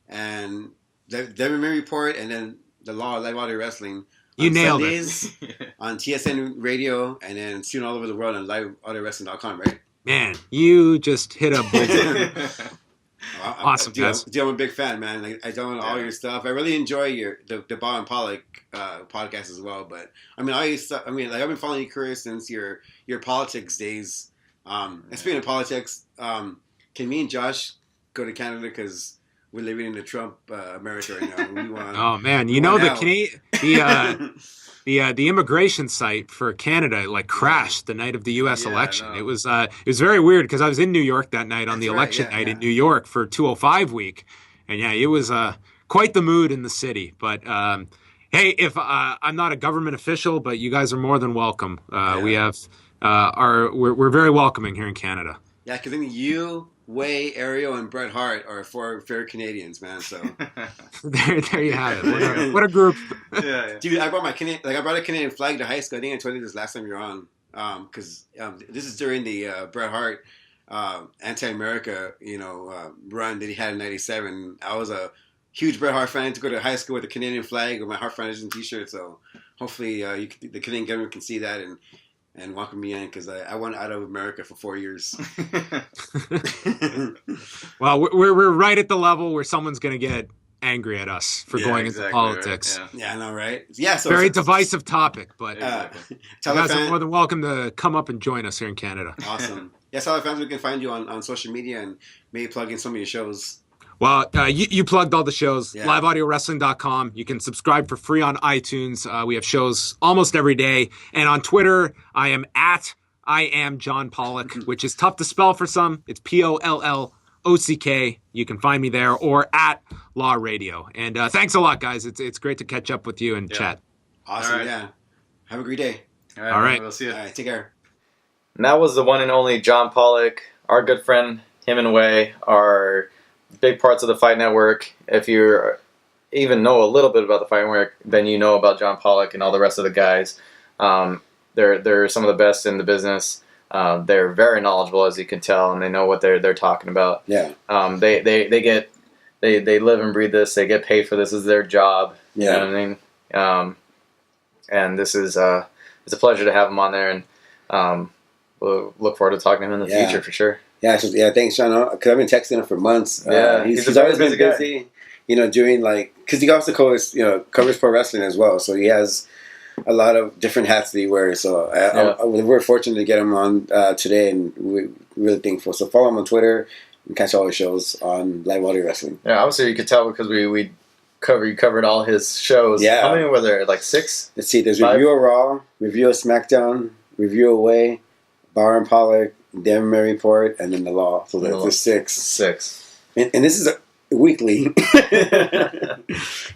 and the MMA Report, and then the Law of Live Audio Wrestling. You nailed Sundays, it. On TSN Radio, and then soon all over the world on liveaudiowrestling.com, right? Man, you just hit a bullseye. Awesome, guys. Dude, I'm a big fan, man. Like, I download all your stuff. I really enjoy the Bauer and Pollock podcast as well. But I've been following you, Chris, since your politics days. And speaking of politics, can me and Josh go to Canada, because we're living in the Trump America right now. We want. Oh man, the immigration site for Canada crashed the night of the U.S. election. No. It was very weird, because I was in New York that night on the election night in New York for 205 week, and it was quite the mood in the city. But hey, if I'm not a government official, but you guys are more than welcome. We have we're very welcoming here in Canada. Yeah, because I mean, you, Way, Ariel, and Bret Hart are four fair Canadians, man. So there you have it. What a group. Dude, I brought a Canadian flag to high school. I think I told you this last time you were on, because this is during the Bret Hart anti-America run that he had in '97. I was a huge Bret Hart fan. To go to high school with a Canadian flag with my Hart Foundation T-shirt. So hopefully the Canadian government can see that and welcome me in, because I went out of America for 4 years. Well, we're right at the level where someone's going to get angry at us for going into politics. Right. Yeah, I know, right? Yeah, so very divisive topic, but you guys are more than welcome to come up and join us here in Canada. Awesome. Yes, tell our fans we can find you on social media, and maybe plug in some of your shows. Well, you plugged all the shows. LiveAudioWrestling.com. You can subscribe for free on iTunes. We have shows almost every day. And on Twitter, I am John Pollock, which is tough to spell for some. It's POLLOCK. You can find me there, or at Law Radio. And thanks a lot, guys. It's great to catch up with you and chat. Awesome, yeah. Have a great day. All right. We'll see you. All right, take care. And that was the one and only John Pollock, our good friend. Him and Way are big parts of the Fight Network. If you even know a little bit about the Fight Network, then you know about John Pollock and all the rest of the guys. They're some of the best in the business. They're very knowledgeable, as you can tell, and they know what they're talking about. Yeah. They live and breathe this. They get paid for this. This is their job. Yeah. You know what I mean? And this is it's a pleasure to have them on there, and we'll look forward to talking to him in the future for sure. Yeah, thanks, Sean. Because I've been texting him for months. He's always been busy, doing because he also covers pro wrestling as well. So he has a lot of different hats that he wears. So we're fortunate to get him on today, and we're really thankful. So follow him on Twitter and catch all his shows on Live Audio Wrestling. Yeah, obviously you could tell because we covered all his shows. Yeah. How many were there? Like 6? Let's see. There's Review of Raw, Review of SmackDown, Review of Way, Bauer and Pollock, the MMA Report, and then the Law. So there's 6. 6. And this is a weekly.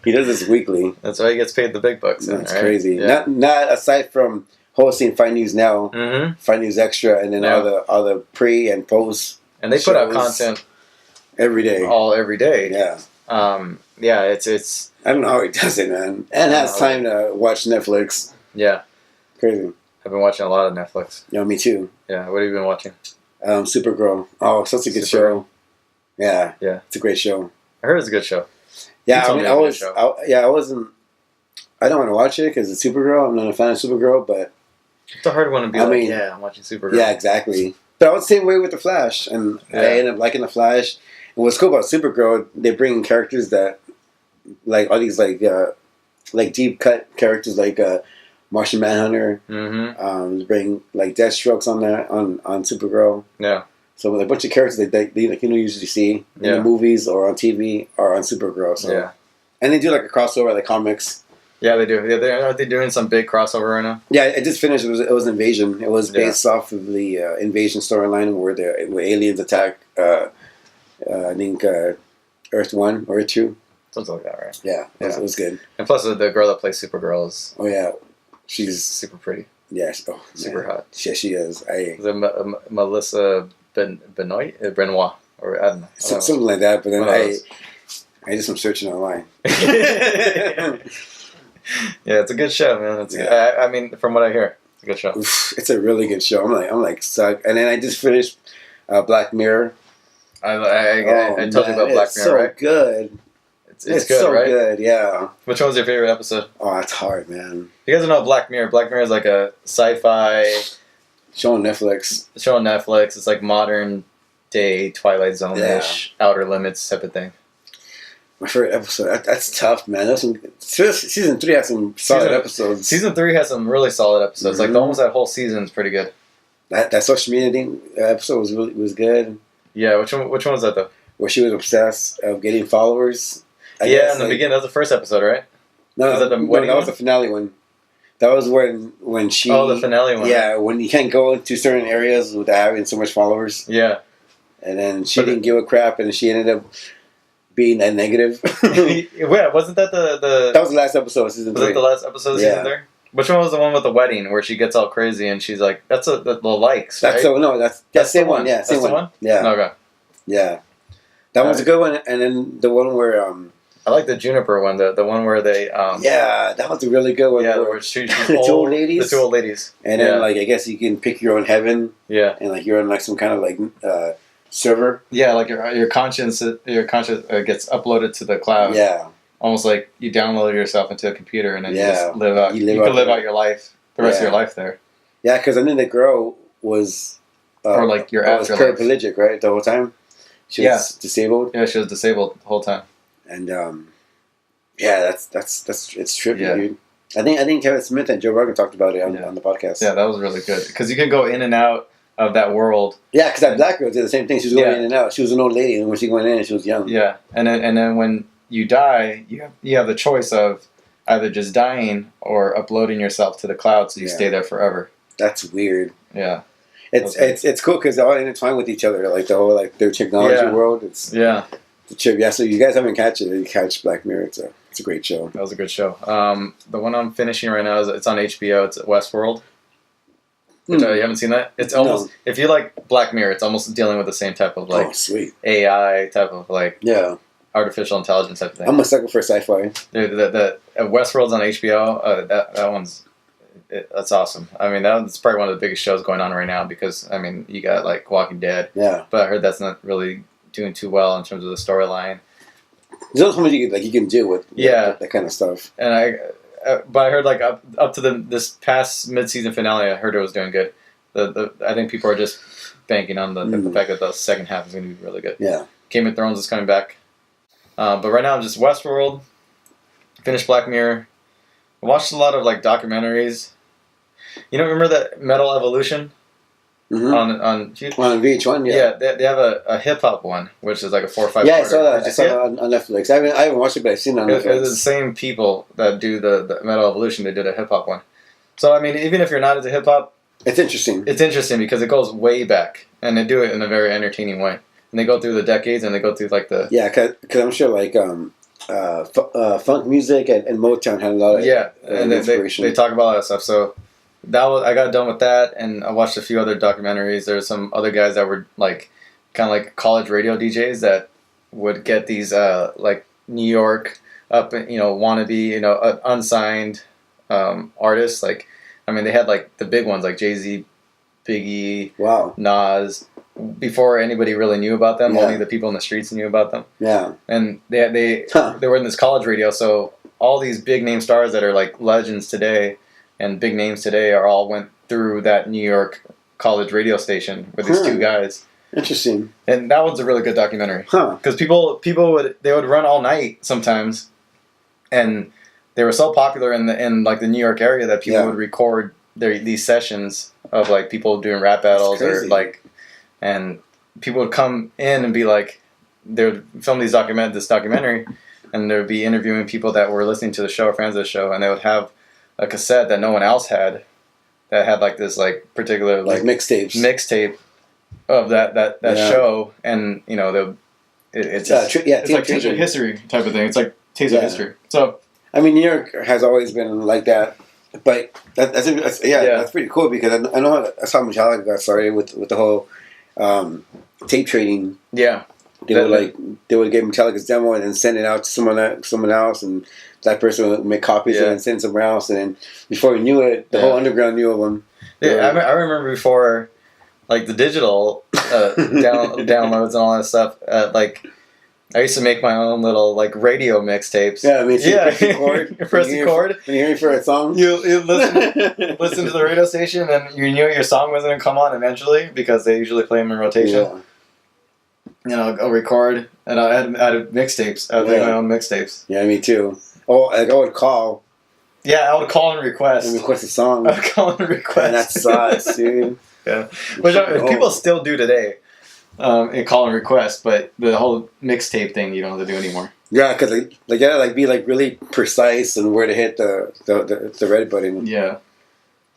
He does this weekly. That's why he gets paid the big bucks. That's crazy. Yeah. Not aside from hosting Fight News Now, Fight News Extra, and then all the pre and post. And they put out content every day. Every day. Yeah. It's. I don't know how he does it, man. And has time to watch Netflix. Yeah. Crazy. I've been watching a lot of Netflix. Yeah, me too. Yeah. What have you been watching? Supergirl. Oh, such a good show. Yeah. It's a great show. I heard it's a good show. Yeah, I wasn't. I don't want to watch it because it's Supergirl. I'm not a fan of Supergirl, but It's a hard one to be yeah, I'm watching Supergirl. Yeah, exactly. But I was the same way with the Flash, and I ended up liking the Flash. And what's cool about Supergirl, they bring in characters that like all these like deep cut characters like Martian Manhunter. Mm-hmm. Bring like Deathstrokes on there on Supergirl. Yeah. So with a bunch of characters that they like, usually see in the movies or on TV or on Supergirl. So and they do like a crossover like comics. Yeah, they do. Yeah, are they doing some big crossover right now? Yeah, it just finished. It was Invasion. It was based off of the Invasion storyline where aliens attack. I think Earth 1 or Earth 2. Something like that, right? Yeah, it was good. And plus, the girl that plays Supergirl is she's super pretty. Yeah, super hot. Yeah, she is. Is it Melissa Benoit, or I don't know. Something like that. But then I did some searching online. Yeah, it's a good show, man. It's I mean, from what I hear, it's a good show. It's a really good show. I'm like suck. And then I just finished Black Mirror. I told you about Black Mirror, right? It's so good. It's good, so right? good, yeah. Which one was your favorite episode? Oh, that's hard, man. You guys don't know Black Mirror. Black Mirror is like a sci-fi show on Netflix. It's like modern day Twilight Zone-ish, Outer Limits type of thing. My favorite episode. That's tough, man. Season 3 has some solid episodes. Season 3 has some really solid episodes. Like almost that whole season is pretty good. That social media thing episode was good. Yeah, which one was that though? Where she was obsessed of getting followers. In the beginning, that was the first episode, right? No, that was the finale one. That was when she. Oh, the finale one. Yeah, when you can't go into certain areas without having so much followers. Yeah. And then she didn't give a crap, and she ended up being that negative. Yeah, wasn't that the? That was the last episode of season 3. Was it the last episode of season 3? Which one was the one with the wedding where she gets all crazy and she's like, "That's the likes." Right? That's the same one. Yeah, same one. Yeah. Okay. Yeah. That one's a good one, and then the one where I like the Juniper one, the one where they yeah, that was a really good one. Yeah, where she's the two old ladies. The two old ladies. And then like I guess you can pick your own heaven. Yeah. And like you're on like some kind of like server. Yeah, like your conscience gets uploaded to the cloud. Yeah. Almost like you download yourself into a computer and then you just live out. You can live out your life, the rest of your life there. Yeah, because I mean the girl was or like your afterlife. Was paraplegic, right? The whole time. She was disabled. Yeah, she was disabled the whole time. And yeah, that's it's trippy, dude. I think Kevin Smith and Joe Rogan talked about it on the podcast. Yeah, that was really good because you can go in and out of that world. Yeah, because that black girl did the same thing. She was going in and out. She was an old lady, and when she went in, she was young. Yeah, and then when you die, you have the choice of either just dying or uploading yourself to the cloud, so you stay there forever. That's weird. Yeah, it's cool because they're all intertwined with each other. Like the whole their technology world. It's the trip. Yeah, so you guys haven't catch it. You catch Black Mirror. It's a great show. That was a good show. The one I'm finishing right now it's on HBO. It's Westworld. Which, you haven't seen that? It's almost if you like Black Mirror, it's almost dealing with the same type of sweet AI type of artificial intelligence type of thing. I'm a sucker for sci-fi. Dude, the Westworld's on HBO. That one's that's awesome. I mean, that's probably one of the biggest shows going on right now because I mean, you got like Walking Dead. Yeah. But I heard that's not really doing too well in terms of the storyline. There's only so much you can do with that kind of stuff. And but I heard like up to this past mid-season finale, I heard it was doing good. I think people are just banking on the fact that the second half is going to be really good. Yeah. Game of Thrones is coming back. But right now I'm just Westworld. Finished Black Mirror. I watched a lot of like documentaries. You know, remember that Metal Evolution? Mm-hmm. On VH1, yeah. They have a hip hop one, which is like a 4 or 5. Yeah, I saw that. I saw it on Netflix. I haven't watched it, but I've seen it on Netflix. It's the same people that do the Metal Evolution. They did a hip hop one. So I mean, even if you're not into hip hop, it's interesting. It's interesting because it goes way back, and they do it in a very entertaining way. And they go through the decades, and they go through like the because I'm sure like funk music and Motown had a lot of and inspiration. They talk about all that stuff. So. I got done with that, and I watched a few other documentaries. There's some other guys that were like, kind of like college radio DJs that would get these like New York up, wannabe, unsigned artists. Like, I mean, they had like the big ones like Jay-Z, Biggie, Nas. Before anybody really knew about them, only the people in the streets knew about them. Yeah, and they were in this college radio, so all these big name stars that are like legends today and big names today are all went through that New York college radio station with these two guys. Interesting. And that one's a really good documentary. Because people would run all night sometimes, and they were so popular in like the New York area that people would record these sessions of like people doing rap battles or like, and people would come in and be like, they would film this documentary, and they would be interviewing people that were listening to the show or fans of the show, and they would have a cassette that no one else had, that had like this like particular like mixtape of that show, and you know it's like taste of history type of thing. It's like taste of history. So I mean, New York has always been like that, but that's pretty cool because I know that's how Metallica got started with the whole tape trading. Yeah. They would get Metallica's demo and then send it out to someone else, and that person would make copies and then send somewhere else, and then before you knew it, the whole underground knew of them. Yeah, I remember before, like the digital downloads and all that stuff. Like I used to make my own little like radio mixtapes. Yeah, I mean, press the chord. When you hear for a song, you listen to the radio station, and you knew your song was going to come on eventually because they usually play them in rotation. Yeah. You know, I'll record, and I had mixtapes. I would make my own mixtapes. Yeah, me too. Oh, like I would call. Yeah, I would call and request. And request a song. I would call and request. And that sucks, dude. Yeah. Which people still do today, in call and request, but the whole mixtape thing you don't have to do anymore. Yeah, because you gotta be like really precise and where to hit the red button. Yeah.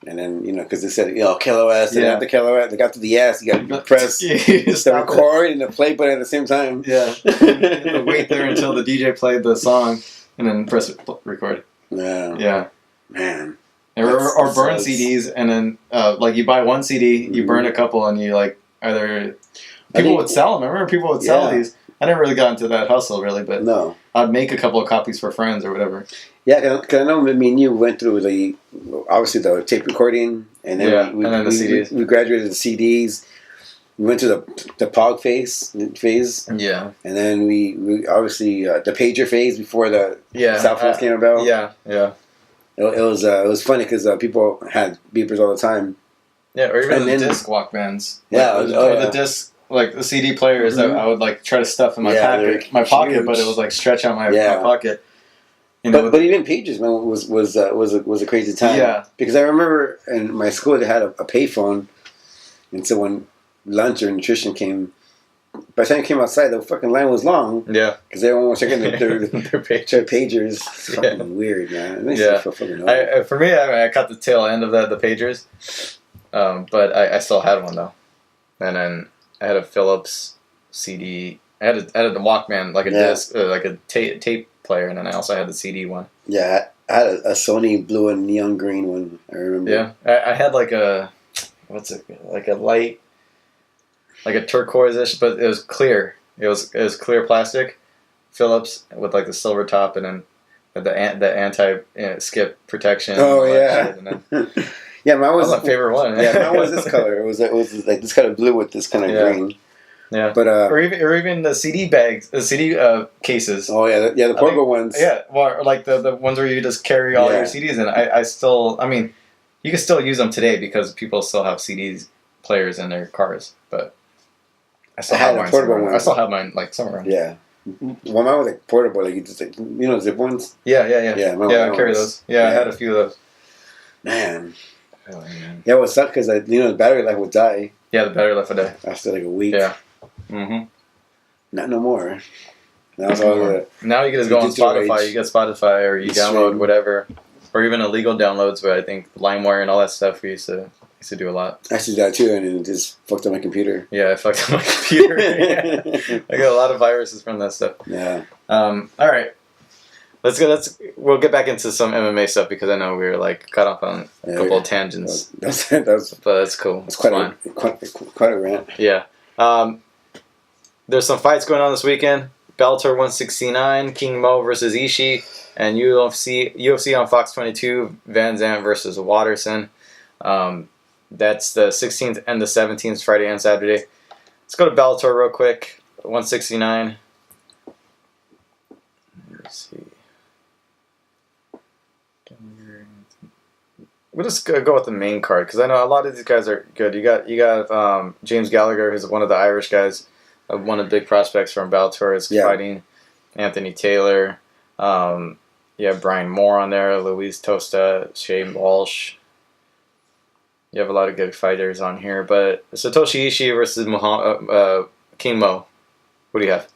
And then, because they said, KLOS, and after KLOS, they got to the S, you got to press the record and the play button at the same time. Yeah. And wait there until the DJ played the song, and then press record. Yeah. Yeah. Man. Or burn CDs, and then, like, you buy one CD, you burn a couple, and you, like, either... People would sell them. I remember people would sell these. I never really got into that hustle, really, but I'd make a couple of copies for friends or whatever. Yeah, because I know me and you went through obviously the tape recording, and then and then the CDs. We graduated to CDs. We went to the POG phase. Yeah. And then we obviously the pager phase before the cell phones came about. Yeah, yeah. It was funny because people had beepers all the time. Yeah, or even the disc Walkmans. Yeah, or the disc. Like the CD players that I would like try to stuff in my pocket, but it was like stretch out my pocket. But even pages, man, was a crazy time. Yeah, because I remember in my school they had a payphone, and so when lunch or nutrition came, by the time it came outside, the fucking line was long. Yeah, because everyone was checking their pagers. It's fucking weird, man. It makes me feel fucking old. For me, I caught the tail end of the pagers, but I still had one though, and then. I had a Philips CD. I had a Walkman, like a disc, like a tape player, and then I also had the CD one. Yeah, I had a Sony blue and neon green one. I remember. Yeah, I had like like a light, like a turquoise-ish, but it was clear. It was clear plastic, Philips with like the silver top, and then the anti skip protection. Oh yeah. And then, yeah, mine was my favorite one. Yeah, mine was this color. It was like this kind of blue with this kind of green. Yeah, but or even the CD bags, the CD cases. Oh yeah, the portable ones. Yeah, or like the ones where you just carry all your CDs in. I mean, you can still use them today because people still have CDs players in their cars. But I still have mine. Portable ones. I still have mine like somewhere. Yeah. Well, mine was like portable, like you just like zip ones. Yeah. I carry those. Yeah, I had a few of those. Man. Oh, man. Yeah, it was sucked because the battery life would die. Yeah, the battery life would die after like a week. Yeah. Mm-hmm. Not no more. Now it's all now you can just go on Spotify. You get Spotify, or you download whatever, or even illegal downloads. But I think LimeWire and all that stuff we used to do a lot. I used to do that too, and it just fucked up my computer. Yeah, it fucked up my computer. I got a lot of viruses from that stuff. Yeah. All right. We'll get back into some MMA stuff because I know we were like cut off on a couple of tangents. But that's cool. It's quite a rant. Yeah. There's some fights going on this weekend. Bellator 169, King Mo versus Ishii, and UFC on Fox 22, Van Zandt versus Watterson. That's the 16th and the 17th, Friday and Saturday. Let's go to Bellator real quick. 169. Let's see. we'll just go with the main card because I know a lot of these guys are good. You got James Gallagher, who's one of the Irish guys, one of the big prospects from Bellator, is fighting Anthony Taylor. You have Brian Moore on there, Luis Tosta, Shane Walsh. You have a lot of good fighters on here, but Satoshi Ishii versus King Mo. What do you have?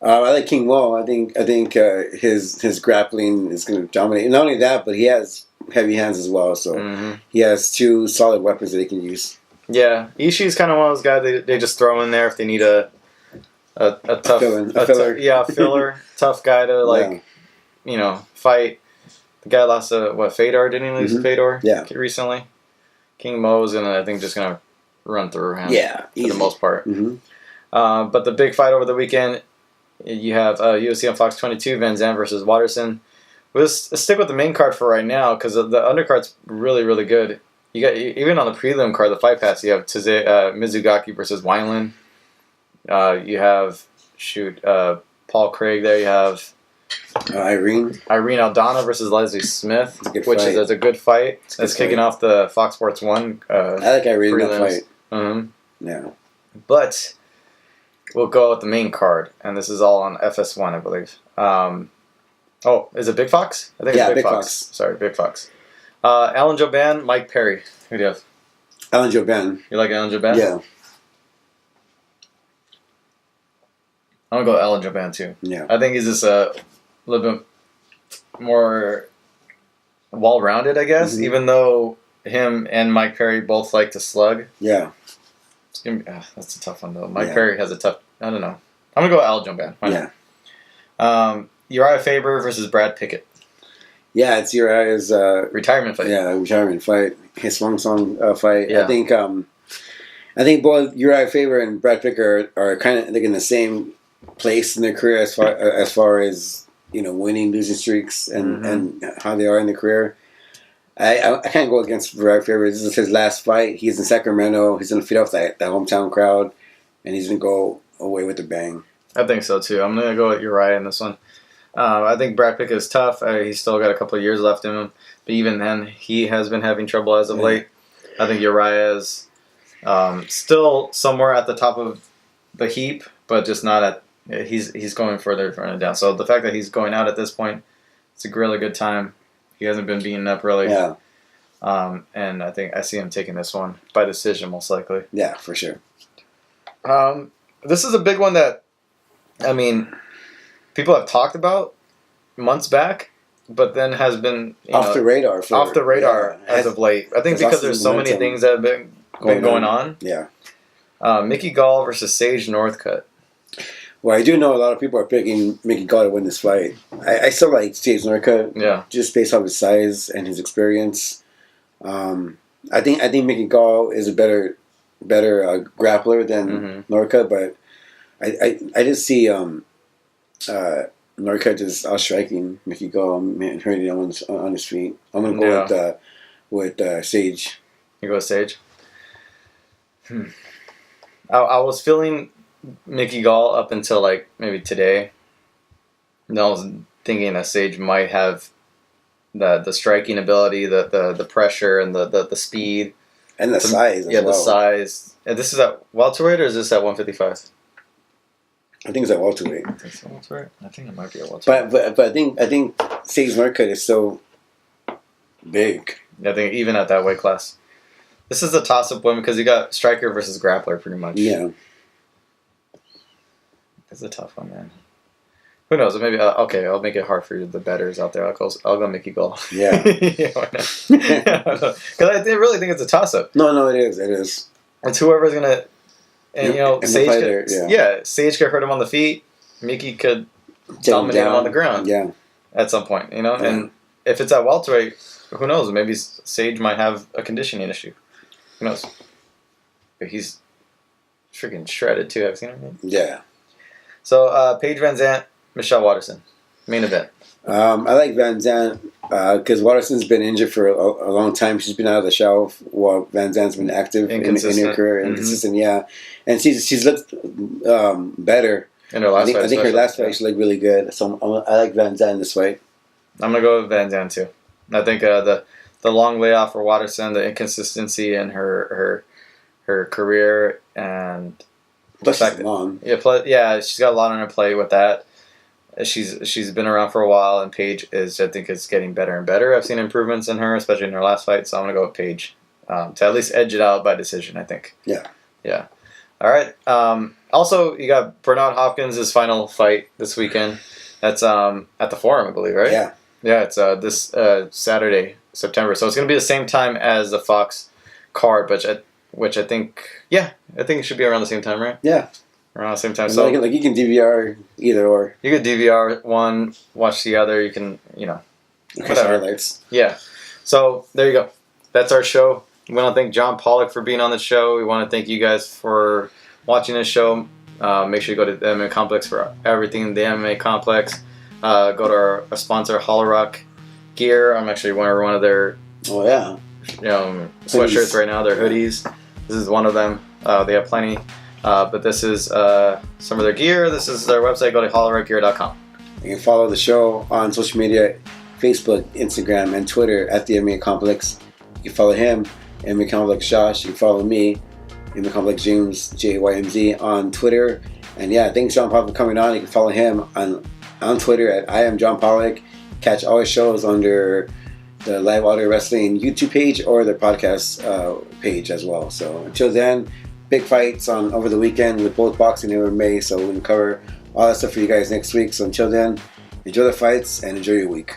I like King Mo. I think his grappling is going to dominate. And not only that, but he has heavy hands as well. So he has two solid weapons that he can use. Yeah, Ishii's kind of one of those guys they just throw in there if they need a tough filler. Filler, tough guy to fight. The guy lost Fedor, didn't he lose to Fedor? Yeah, recently. King Mo's I think just gonna run through him. Yeah, for easy. the most part. But the big fight over the weekend, you have UFC on Fox 22, Van Zandt versus Watterson. We'll stick with the main card for right now because the undercard's really, really good. You got even on the prelim card, the Fight Pass, you have Mizugaki versus Wineland. You have Paul Craig there. You have Irene Aldana versus Leslie Smith, which is a good fight. It's kicking off the Fox Sports 1. I like Irene in that fight. Yeah, but we'll go with the main card, and this is all on FS1, I believe. Is it Big Fox? I think it's Big Fox. Sorry, Big Fox. Alan Jouban, Mike Perry. Who do you have? Alan Jouban. You like Alan Jouban? Yeah. I'm going to go Alan Jouban, too. Yeah. I think he's just a little bit more well-rounded, I guess, even though him and Mike Perry both like to slug. Yeah. It's gonna be, that's a tough one, though. Mike Perry has a tough... I don't know. I'm going to go Alan Jouban. Why not? Uriah Faber versus Brad Pickett. Yeah, it's Uriah's retirement fight. Yeah, retirement fight. His song fight. Yeah. I think both Uriah Faber and Brad Pickett are kind of in the same place in their career as far as winning, losing streaks, and how they are in their career. I can't go against Uriah Faber. This is his last fight. He's in Sacramento. He's going to feed off that hometown crowd, and he's going to go away with a bang. I think so too. I'm going to go with Uriah in this one. I think Brad Pickett is tough. He's still got a couple of years left in him. But even then, he has been having trouble as of late. I think Uriah is still somewhere at the top of the heap, but just not at... He's going further down. So the fact that he's going out at this point, it's a really good time. He hasn't been beaten up really. Yeah. And I think I see him taking this one by decision most likely. Yeah, for sure. This is a big one that, people have talked about months back, but then has been off the radar as of late. I think because there's so many things that have been going on. Yeah. Mickey Gall versus Sage Northcutt. Well, I do know a lot of people are picking Mickey Gall to win this fight. I still like Sage Northcutt. Yeah. Just based off his size and his experience. I think Mickey Gall is a better grappler than Northcutt, but I just see Northcutt just outstriking Mickey Gall and hurting him on his feet. I'm gonna go with Sage. You go with Sage. I was feeling Mickey Gall up until maybe today. And I was thinking that Sage might have the striking ability, the pressure, and the speed, and the size. The size. And this is at welterweight or is this at 155? I think it's at welterweight. I think it's at welterweight. I think it might be at welterweight. But I think Sage Northcutt is so big. I think even at that weight class, this is a toss-up one because you got striker versus grappler pretty much. Yeah. It's a tough one, man. Who knows? Maybe I'll make it hard for the bettors out there. I'll go Mickey Gall. Yeah. Why not? Because I really think it's a toss-up. No, it is. It is. It's whoever's gonna. And Sage Sage could hurt him on the feet. Mickey could dominate him on the ground. Yeah. At some point, and if it's at welterweight, who knows? Maybe Sage might have a conditioning issue. Who knows? But he's freaking shredded too. I've seen him. Yeah. So Paige Van Zandt, Michelle Watterson, main event. I like Van Zandt because Watterson's been injured for a long time. She's been out of the shelf while Van Zandt's been active in her career. Inconsistent, yeah. And she's looked better. In her last fight. I think her last fight she looked really good. So I like Van Zandt in this fight. I'm going to go with Van Zandt too. I think the the long layoff for Watterson, the inconsistency in her career, and plus she's a mom. Yeah, she's got a lot on her plate with that. She's been around for a while, and Paige is getting better and better. I've seen improvements in her, especially in her last fight. So I'm gonna go with Paige to at least edge it out by decision. I think. Yeah. Yeah. All right. Also, you got Bernard Hopkins' final fight this weekend. That's at the Forum, I believe, right? Yeah. Yeah. It's this Saturday, September. So it's gonna be the same time as the Fox card, which I think it should be around the same time, right? Yeah. Around the same time. So like you can DVR either or. You could DVR one, watch the other. You can, whatever. Highlights. Yeah. So there you go. That's our show. We want to thank John Pollock for being on the show. We want to thank you guys for watching this show. Make sure you go to the MMA Complex for everything. The MMA Complex. Go to our sponsor, Hollow Rock Gear. I'm actually wearing one of their sweatshirts right now. Their hoodies. This is one of them. They have plenty. But this is some of their gear. This is their website. Go to hollowrockgear.com. You can follow the show on social media, Facebook, Instagram, and Twitter at the MMA Complex. You can follow him, MMA Complex Josh. You can follow me, MMA Complex James, JYMZ, on Twitter. And yeah, thanks John Pollock for coming on. You can follow him on Twitter at I am John Pollock. Catch all his shows under the Live Audio Wrestling YouTube page or the podcast page as well. So until then, big fights on over the weekend with both boxing and MMA. So we're going to cover all that stuff for you guys next week. So until then, enjoy the fights and enjoy your week.